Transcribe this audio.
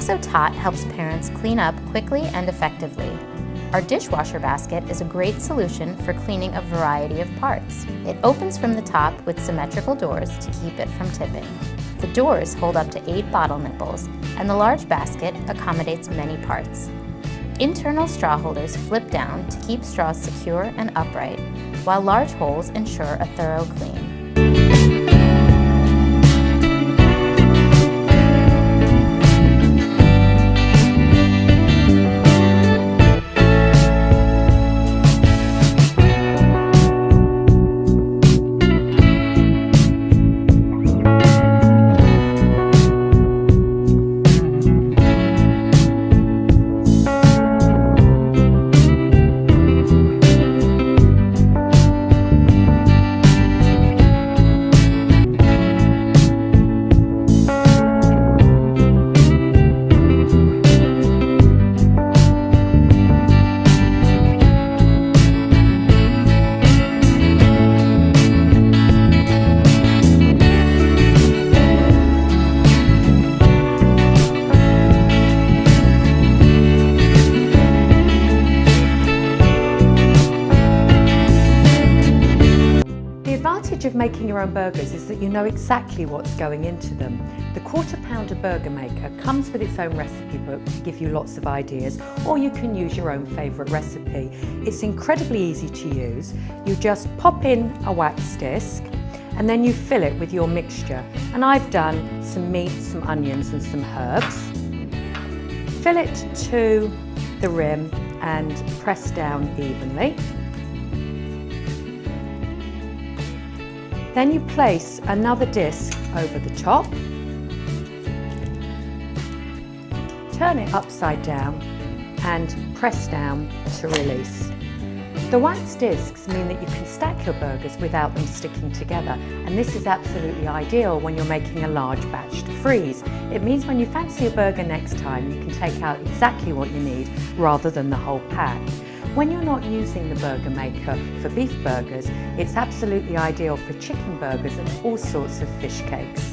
OXO Tot helps parents clean up quickly and effectively. Our dishwasher basket is a great solution for cleaning a variety of parts. It opens from the top with symmetrical doors to keep it from tipping. The doors hold up to 8 bottle nipples, and the large basket accommodates many parts. Internal straw holders flip down to keep straws secure and upright, while large holes ensure a thorough clean. The advantage of making your own burgers is that you know exactly what's going into them. The Quarter Pounder Burger Maker comes with its own recipe book to give you lots of ideas, or you can use your own favourite recipe. It's incredibly easy to use. You just pop in a wax disc and then you fill it with your mixture. And I've done some meat, some onions and some herbs. Fill it to the rim and press down evenly. Then you place another disc over the top, turn it upside down and press down to release. The wax discs mean that you can stack your burgers without them sticking together, and this is absolutely ideal when you're making a large batch to freeze. It means when you fancy a burger next time, you can take out exactly what you need rather than the whole pack. When you're not using the Burger Maker for beef burgers, it's absolutely ideal for chicken burgers and all sorts of fish cakes.